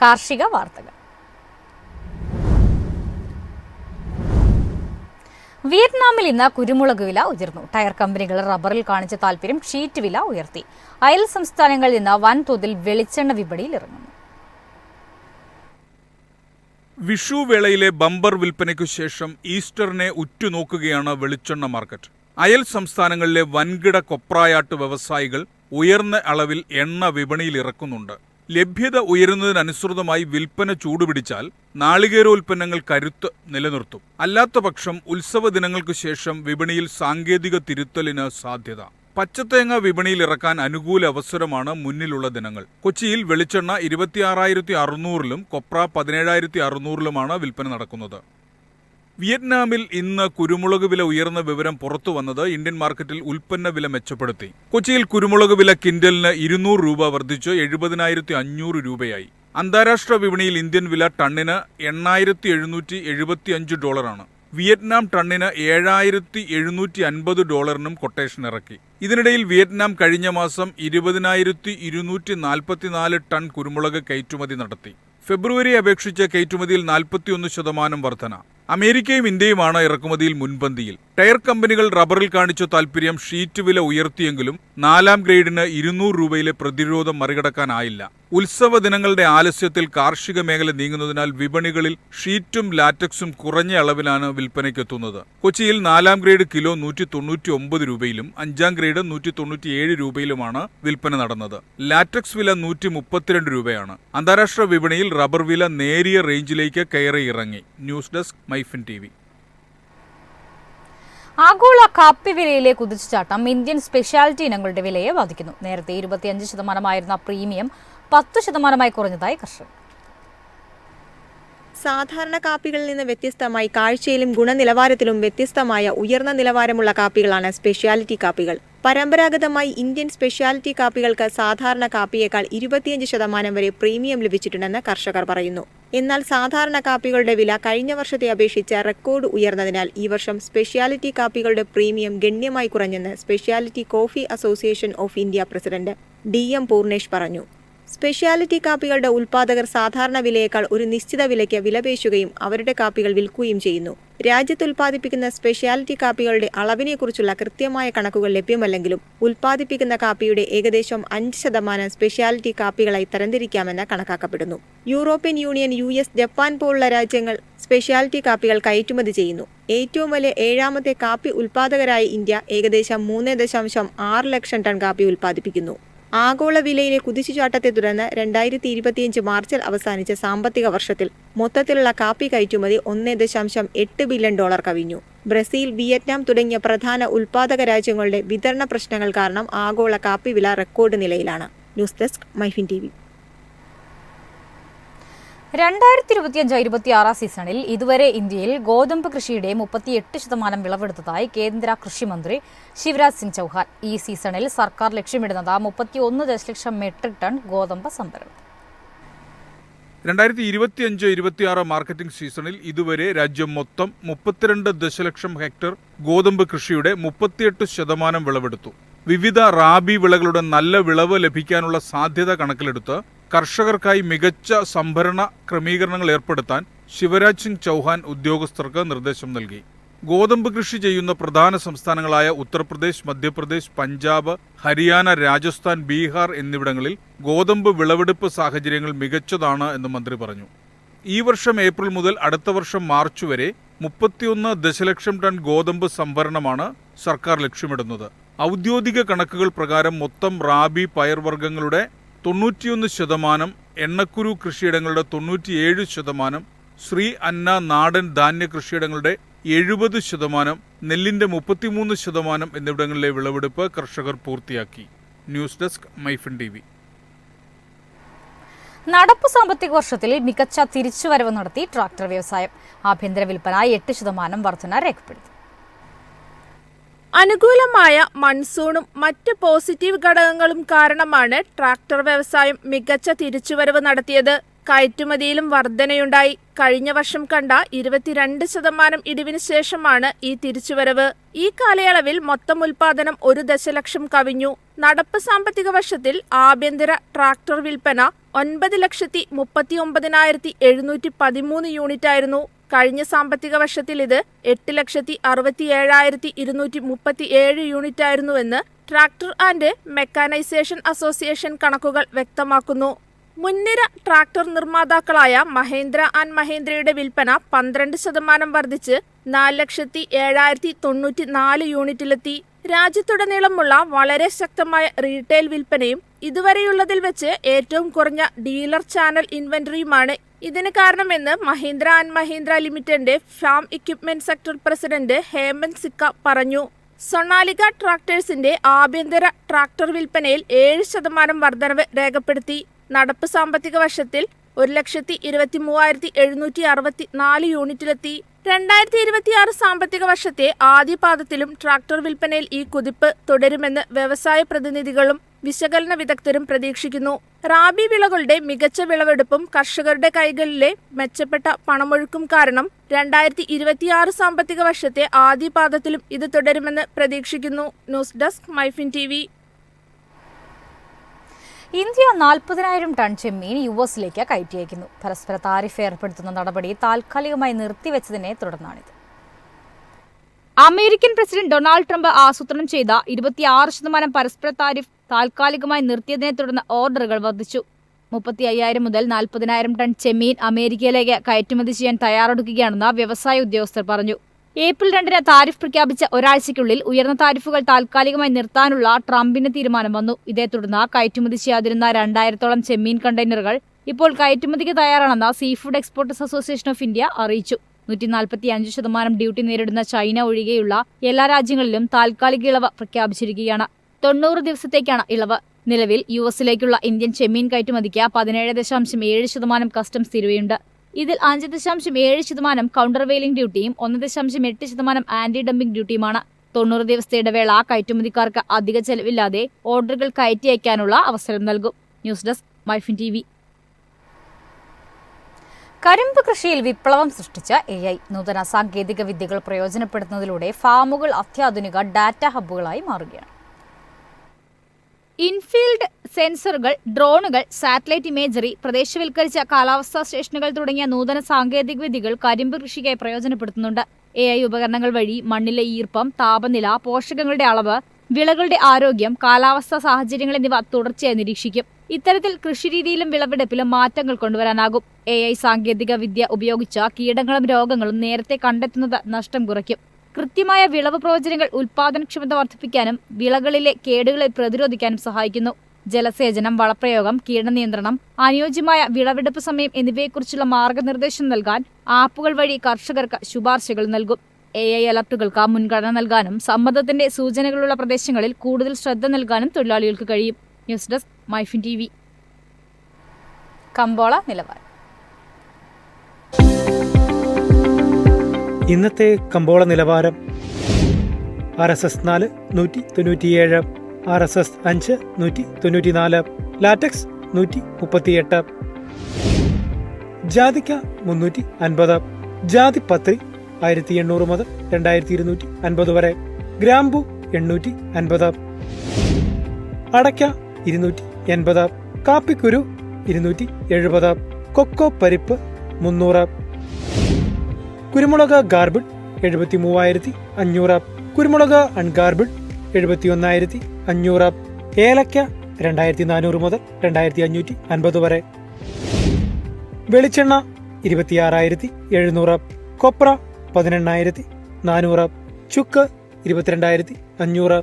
കാർഷിക വാർത്തകൾ. വിയറ്റ്നാമിൽ ഇന്ന് കുരുമുളക് വില ഉയർന്നു. ടയർ കമ്പനികൾ റബ്ബറിൽ കാണിച്ച താൽപര്യം ഷീറ്റ് വില ഉയർത്തി. അയൽ സംസ്ഥാനങ്ങളിൽ നിന്ന് വൻതോതിൽ വെളിച്ചെണ്ണ വിപണിയിൽ ഇറങ്ങുന്നു. വിഷു വേളയിലെ ബമ്പർ വിൽപ്പനയ്ക്കു ശേഷം ഈസ്റ്ററിനെ ഉറ്റുനോക്കുകയാണ് വെളിച്ചെണ്ണ മാർക്കറ്റ്. അയൽ സംസ്ഥാനങ്ങളിലെ വൻകിട കൊപ്രായാട്ട് വ്യവസായികൾ ഉയർന്ന അളവിൽ എണ്ണ വിപണിയിൽ ഇറക്കുന്നുണ്ട്. ലഭ്യത ഉയരുന്നതിനനുസൃതമായി വിൽപ്പന ചൂടുപിടിച്ചാൽ നാളികേരോൽപ്പന്നങ്ങൾ കരുത്ത് നിലനിർത്തും. അല്ലാത്തപക്ഷം ഉത്സവ ദിനങ്ങൾക്കു ശേഷം വിപണിയിൽ സാങ്കേതിക തിരുത്തലിന് സാധ്യത. പച്ചത്തേങ്ങ വിപണിയിൽ ഇറക്കാൻ അനുകൂല അവസരമാണ് മുന്നിലുള്ള ദിനങ്ങൾ. കൊച്ചിയിൽ വെളിച്ചെണ്ണ 26,600-ലും കൊപ്ര 17,600-ലുമാണ് വിൽപ്പന നടക്കുന്നത്. വിയറ്റ്നാമിൽ ഇന്ന് കുരുമുളക് വില ഉയർന്ന വിവരം പുറത്തുവന്നത് ഇന്ത്യൻ മാർക്കറ്റിൽ ഉൽപ്പന്ന വില മെച്ചപ്പെടുത്തി. കൊച്ചിയിൽ കുരുമുളക് വില ക്വിന്റലിന് 200 രൂപ വർദ്ധിച്ച് 70,500 രൂപയായി. അന്താരാഷ്ട്ര വിപണിയിൽ ഇന്ത്യൻ വില ടണ്ണിന് $8,775. വിയറ്റ്നാം ടണ്ണിന് $7,750 കൊട്ടേഷൻ ഇറക്കി. ഇതിനിടയിൽ വിയറ്റ്നാം കഴിഞ്ഞ മാസം 20,244 ടൺ കുരുമുളക് കയറ്റുമതി നടത്തി. ഫെബ്രുവരി അപേക്ഷിച്ച് കയറ്റുമതിയിൽ 41% വർധന. അമേരിക്കയും ഇന്ത്യയുമാണ് ഇറക്കുമതിയിൽ മുൻപന്തിയിൽ. ടയർ കമ്പനികൾ റബ്ബറിൽ കാണിച്ച താൽപര്യം ഷീറ്റ് വില ഉയർത്തിയെങ്കിലും 4ാം ഗ്രേഡിന് 200 രൂപയിലെ പ്രതിരോധം മറികടക്കാനായില്ല. ഉത്സവ ദിനങ്ങളുടെ ആലസ്യത്തിൽ കാർഷിക മേഖല നീങ്ങുന്നതിനാൽ വിപണികളിൽ ഷീറ്റും ലാറ്റക്സും കുറഞ്ഞ അളവിലാണ് വിൽപ്പനയ്ക്കെത്തുന്നത്. കൊച്ചിയിൽ 4ാം ഗ്രേഡ് കിലോ 199 രൂപയിലും 5ാം ഗ്രേഡ് 197 രൂപയിലുമാണ് വിൽപ്പന നടന്നത്. ലാറ്റക്സ് വില 132 രൂപയാണ്. അന്താരാഷ്ട്ര വിപണിയിൽ റബ്ബർ വില നേരിയ റേഞ്ചിലേക്ക് കയറിയിറങ്ങി. News desk MyFin TV. ആഗോള കാപ്പി വിലയിലെ കുതിച്ചുചാട്ടം ഇന്ത്യൻ സ്പെഷ്യാലിറ്റി ഇനങ്ങളുടെ വിലയെ ബാധിക്കുന്നു. നേരത്തെ 25% പ്രീമിയം 10% കുറഞ്ഞതായി കർഷകർ. സാധാരണ കാപ്പികളിൽ നിന്ന് വ്യത്യസ്തമായി കാഴ്ചയിലും ഗുണനിലവാരത്തിലും വ്യത്യസ്തമായ ഉയർന്ന നിലവാരമുള്ള കാപ്പികളാണ് സ്പെഷ്യാലിറ്റി കാപ്പികൾ. പരമ്പരാഗതമായി ഇന്ത്യൻ സ്പെഷ്യാലിറ്റി കാപ്പികൾക്ക് സാധാരണ കാപ്പിയേക്കാൾ 25% വരെ പ്രീമിയം ലഭിച്ചിട്ടുണ്ടെന്ന് കർഷകർ പറയുന്നു. എന്നാൽ സാധാരണ കാപ്പികളുടെ വില കഴിഞ്ഞ വർഷത്തെ അപേക്ഷിച്ച് റെക്കോർഡ് ഉയർന്നതിനാൽ ഈ വർഷം സ്പെഷ്യാലിറ്റി കാപ്പികളുടെ പ്രീമിയം ഗണ്യമായി കുറഞ്ഞെന്ന് speciality coffee association of India president DM Poornesh പറഞ്ഞു. സ്പെഷ്യാലിറ്റി കാപ്പികളുടെ ഉൽപ്പാദകർ സാധാരണ വിലയേക്കാൾ ഒരു നിശ്ചിത വിലയ്ക്ക് വിലപേശുകയും അവരുടെ കാപ്പികൾ വിൽക്കുകയും ചെയ്യുന്നു. രാജ്യത്ത് ഉൽപ്പാദിപ്പിക്കുന്ന സ്പെഷ്യാലിറ്റി കാപ്പികളുടെ അളവിനെക്കുറിച്ചുള്ള കൃത്യമായ കണക്കുകൾ ലഭ്യമല്ലെങ്കിലും ഉൽപ്പാദിപ്പിക്കുന്ന കാപ്പിയുടെ ഏകദേശം 5% സ്പെഷ്യാലിറ്റി കാപ്പികളായി തരംതിരിക്കാമെന്ന് കണക്കാക്കപ്പെടുന്നു. യൂറോപ്യൻ യൂണിയൻ, US, ജപ്പാൻ പോലുള്ള രാജ്യങ്ങൾ സ്പെഷ്യാലിറ്റി കാപ്പികൾ കയറ്റുമതി ചെയ്യുന്നു. ഏറ്റവും വലിയ 7ാമത്തെ കാപ്പി ഉൽപ്പാദകരായ ഇന്ത്യ ഏകദേശം 3.6 ലക്ഷം ടൺ കാപ്പി ഉൽപ്പാദിപ്പിക്കുന്നു. ആഗോള വിലയിലെ കുതിച്ചുചാട്ടത്തെ തുടർന്ന് 2025 മാർച്ചിൽ അവസാനിച്ച സാമ്പത്തിക വർഷത്തിൽ മൊത്തത്തിലുള്ള കാപ്പി കയറ്റുമതി $1.8 ബില്യൺ കവിഞ്ഞു. ബ്രസീൽ, വിയറ്റ്നാം തുടങ്ങിയ പ്രധാന ഉൽപ്പാദക രാജ്യങ്ങളുടെ വിതരണ പ്രശ്നങ്ങൾ കാരണം ആഗോള കാപ്പി വില റെക്കോർഡ് നിലയിലാണ്. News desk MyFin TV. 2025-26 സീസണിൽ ഇതുവരെ ഇന്ത്യയിൽ ഗോതമ്പ് കൃഷിയുടെ 38% വിളവെടുത്തതായി കേന്ദ്ര കൃഷിമന്ത്രി ശിവരാജ് സിംഗ് ചൌഹാൻ. ഈ സീസണിൽ സർക്കാർ ലക്ഷ്യമിടുന്നത് 31 ദശലക്ഷം മെട്രിക് ടൺ ഗോതമ്പ് സംഭരണം. 2025-26 മാർക്കറ്റിംഗ് സീസണിൽ ഇതുവരെ രാജ്യം മൊത്തം 32 ദശലക്ഷം ഹെക്ടർ ഗോതമ്പ് കൃഷിയുടെ 38% വിളവെടുത്തു. വിവിധ റാബി വിളകളുടെ നല്ല വിളവ് ലഭിക്കാനുള്ള സാധ്യത കണക്കിലെടുത്ത് കർഷകർക്കായി മികച്ച സംഭരണ ക്രമീകരണങ്ങൾ ഏർപ്പെടുത്താൻ ശിവരാജ് സിംഗ് ചൌഹാൻ ഉദ്യോഗസ്ഥർക്ക് നിർദ്ദേശം നൽകി. ഗോതമ്പ് കൃഷി ചെയ്യുന്ന പ്രധാന സംസ്ഥാനങ്ങളായ ഉത്തർപ്രദേശ്, മധ്യപ്രദേശ്, പഞ്ചാബ്, ഹരിയാന, രാജസ്ഥാൻ, ബീഹാർ എന്നിവിടങ്ങളിൽ ഗോതമ്പ് വിളവെടുപ്പ് സാഹചര്യങ്ങൾ മികച്ചതാണ് എന്ന് മന്ത്രി പറഞ്ഞു. ഈ വർഷം ഏപ്രിൽ മുതൽ അടുത്ത വർഷം മാർച്ച് വരെ 31 ദശലക്ഷം ടൺ ഗോതമ്പ് സംഭരണമാണ് സർക്കാർ ലക്ഷ്യമിടുന്നത്. ഔദ്യോഗിക കണക്കുകൾ പ്രകാരം മൊത്തം റാബി പയർവർഗ്ഗങ്ങളുടെ 91%, എണ്ണക്കുരു കൃഷിയിടങ്ങളുടെ 97%, ശ്രീ അന്ന നാടൻ ധാന്യ കൃഷിയിടങ്ങളുടെ 70%, നെല്ലിന്റെ 33% എന്നിവിടങ്ങളിലെ വിളവെടുപ്പ് കർഷകർ പൂർത്തിയാക്കി. News desk MyFin TV. നടപ്പ് സാമ്പത്തിക വർഷത്തിൽ മികച്ച തിരിച്ചുവരവ് നടത്തി ട്രാക്ടർ വ്യവസായം. ആഭ്യന്തര വിൽപ്പന 8% വർധന രേഖപ്പെടുത്തി. അനുകൂലമായ മൺസൂണും മറ്റ് പോസിറ്റീവ് ഘടകങ്ങളും കാരണമാണ് ട്രാക്ടർ വ്യവസായം മികച്ച തിരിച്ചുവരവ് നടത്തിയത്. കയറ്റുമതിയിലും വർധനയുണ്ടായി. കഴിഞ്ഞ വർഷം കണ്ട 22% ഇടിവിന് ശേഷമാണ് ഈ തിരിച്ചുവരവ്. ഈ കാലയളവിൽ മൊത്തം ഉൽപാദനം 1 ദശലക്ഷം കവിഞ്ഞു. നടപ്പ് സാമ്പത്തിക വർഷത്തിൽ ആഭ്യന്തര ട്രാക്ടർ വിൽപ്പന 9,39,713 യൂണിറ്റായിരുന്നു. കഴിഞ്ഞ സാമ്പത്തിക വർഷത്തിൽ ഇത് 8,67,237 യൂണിറ്റായിരുന്നുവെന്ന് ട്രാക്ടർ ആൻഡ് മെക്കാനൈസേഷൻ അസോസിയേഷൻ കണക്കുകൾ വ്യക്തമാക്കുന്നു. മുൻനിര ട്രാക്ടർ നിർമ്മാതാക്കളായ മഹേന്ദ്ര ആൻഡ് മഹേന്ദ്രയുടെ വിൽപ്പന 12% വർദ്ധിച്ച് 4,07,094 യൂണിറ്റിലെത്തി. രാജ്യത്തുടനീളമുള്ള വളരെ ശക്തമായ റീറ്റെയിൽ വിൽപ്പനയും ഇതുവരെയുള്ളതിൽ വെച്ച് ഏറ്റവും കുറഞ്ഞ ഡീലർ ചാനൽ ഇൻവെന്ററിയുമാണ് ഇതിന് കാരണമെന്ന് മഹീന്ദ്ര ആൻഡ് മഹീന്ദ്ര ലിമിറ്റഡിന്റെ farm equipment sector president Hemant Sikka പറഞ്ഞു. സൊണാലിക ട്രാക്ടേഴ്സിന്റെ ആഭ്യന്തര ട്രാക്ടർ വിൽപ്പനയിൽ 7% വർധനവ് രേഖപ്പെടുത്തി. നടപ്പ് സാമ്പത്തിക വർഷത്തിൽ 1,23,764 യൂണിറ്റിലെത്തി. 2026 സാമ്പത്തിക വർഷത്തെ ആദ്യപാദത്തിലും ട്രാക്ടർ വിൽപ്പനയിൽ ഈ കുതിപ്പ് തുടരുമെന്ന് വ്യവസായ പ്രതിനിധികളും വിശകലന വിദഗ്ധരും പ്രതീക്ഷിക്കുന്നു. റാബി വിളകളുടെ മികച്ച വിളവെടുപ്പും കർഷകരുടെ കൈകളിലെ മെച്ചപ്പെട്ട പണമൊഴുക്കും കാരണം 2026 സാമ്പത്തിക വർഷത്തെ ആദ്യപാദത്തിലും ഇത് തുടരുമെന്ന് പ്രതീക്ഷിക്കുന്നു. News desk MyFin TV. India 40,000 ton ചെമ്മീൻ യുഎസിലേക്ക് കയറ്റി അയക്കുന്നു. പരസ്പര താരിഫ് ഏർപ്പെടുത്തുന്ന നടപടി താൽക്കാലികമായി നിർത്തിവെച്ചതിനെ തുടർന്നാണിത്. അമേരിക്കൻ പ്രസിഡന്റ് ഡൊണാൾഡ് ട്രംപ് ആസൂത്രണം ചെയ്ത 26% പരസ്പര താരിഫ് താൽക്കാലികമായി നിർത്തിയതിനെ തുടർന്ന് ഓർഡറുകൾ വർദ്ധിച്ചു. 35,000 മുതൽ 40,000 ടൺ ചെമ്മീൻ അമേരിക്കയിലേക്ക് കയറ്റുമതി ചെയ്യാൻ തയ്യാറെടുക്കുകയാണെന്ന് വ്യവസായ ഉദ്യോഗസ്ഥർ പറഞ്ഞു. ഏപ്രിൽ 2-ന് താരിഫ് പ്രഖ്യാപിച്ച ഒരാഴ്ചയ്ക്കുള്ളിൽ ഉയർന്ന താരിഫുകൾ താൽക്കാലികമായി നിർത്താനുള്ള ട്രംപിന്റെ തീരുമാനം വന്നു. ഇതേ തുടർന്ന് കയറ്റുമതി ചെയ്യാതിരുന്ന 2,000-ഓളം ചെമ്മീൻ കണ്ടെയ്നറുകൾ ഇപ്പോൾ കയറ്റുമതിക്ക് തയ്യാറാണെന്ന് sea food exporters association of India അറിയിച്ചു. 145% ഡ്യൂട്ടി നേരിടുന്ന ചൈന ഒഴികെയുള്ള എല്ലാ രാജ്യങ്ങളിലും താൽക്കാലിക ഇളവ് പ്രഖ്യാപിച്ചിരിക്കുകയാണ്. 90 ദിവസത്തേക്കാണ് ഇളവ്. നിലവിൽ യുഎസിലേക്കുള്ള ഇന്ത്യൻ ചെമ്മീൻ കയറ്റുമതിക്ക് 17.7% കസ്റ്റംസ് തീരുവയുണ്ട്. ഇതിൽ 5.7% കൗണ്ടർ വെയിലിംഗ് ഡ്യൂട്ടിയും 1.8% ആന്റി ഡംപിംഗ് ഡ്യൂട്ടിയുമാണ്. 90 ദിവസത്തെ ഇടവേള കയറ്റുമതിക്കാർക്ക് അധിക ചെലവില്ലാതെ ഓർഡറുകൾ കയറ്റി അയക്കാനുള്ള അവസരം നൽകും. News desk MyFin TV. കരിമ്പ് കൃഷിയിൽ വിപ്ലവം സൃഷ്ടിച്ച AI നൂതന സാങ്കേതിക വിദ്യകൾ പ്രയോജനപ്പെടുത്തുന്നതിലൂടെ ഫാമുകൾ അത്യാധുനിക ഡാറ്റ ഹബ്ബുകളായി മാറുകയാണ്. ഇൻഫീൽഡ് സെൻസറുകൾ, ഡ്രോണുകൾ, സാറ്റലൈറ്റ് ഇമേജറി, പ്രദേശവൽക്കരിച്ച കാലാവസ്ഥാ സ്റ്റേഷനുകൾ തുടങ്ങിയ നൂതന സാങ്കേതിക വിദ്യകൾ കരിമ്പ് കൃഷിക്കായി പ്രയോജനപ്പെടുത്തുന്നുണ്ട്. AI ഉപകരണങ്ങൾ വഴി മണ്ണിലെ ഈർപ്പം, താപനില, പോഷകങ്ങളുടെ അളവ്, വിളകളുടെ ആരോഗ്യം, കാലാവസ്ഥാ സാഹചര്യങ്ങൾ എന്നിവ തുടർച്ചയായി നിരീക്ഷിക്കും. ഇത്തരത്തിൽ കൃഷിരീതിയിലും വിളവെടുപ്പിലും മാറ്റങ്ങൾ കൊണ്ടുവരാനാകും. AI സാങ്കേതിക വിദ്യ ഉപയോഗിച്ച് കീടങ്ങളും രോഗങ്ങളും നേരത്തെ കണ്ടെത്തുന്നത് നഷ്ടം കുറയ്ക്കും. കൃത്യമായ വിളവ് പ്രവചനങ്ങൾ ഉൽപാദനക്ഷമത വർദ്ധിപ്പിക്കാനും വിളകളിലെ കേടുകളെ പ്രതിരോധിക്കാനും സഹായിക്കുന്നു. ജലസേചനം, വളപ്രയോഗം, കീടനിയന്ത്രണം, അനുയോജ്യമായ വിളവെടുപ്പ് സമയം എന്നിവയെക്കുറിച്ചുള്ള മാർഗനിർദ്ദേശം നൽകാൻ ആപ്പുകൾ വഴി കർഷകർക്ക് ശുപാർശകൾ നൽകും. AI അലർട്ടുകൾക്ക് മുൻഗണന നൽകാനും സമ്മർദ്ദത്തിന്റെ സൂചനകളുള്ള പ്രദേശങ്ങളിൽ കൂടുതൽ ശ്രദ്ധ നൽകാനും തൊഴിലാളികൾക്ക് കഴിയും. News desk MyFin TV. കമ്പോള നിലവാരം. ഇന്നത്തെ കമ്പോള നിലവാരം: RSS 4 197, RSS 5 194, ലാറ്റക്സ് 138, ജാതിക്ക 350, ജാതിപത്രി 1800 മുതൽ 2250 വരെ, ഗ്രാമ്പു 850, അടയ്ക്ക 280, കാപ്പിക്കുരു 270, കൊക്കോ പരിപ്പ് 300, കുരുമുളക് ഗാർബിൾ 73,500, കുരുമുളക് അൺഗാർബിൾ 71,500, ഏലക്ക 2,400 മുതൽ 2,550 വരെ, വെളിച്ചെണ്ണ 26,700, കൊപ്ര 18,400, ചുക്ക് 22,500.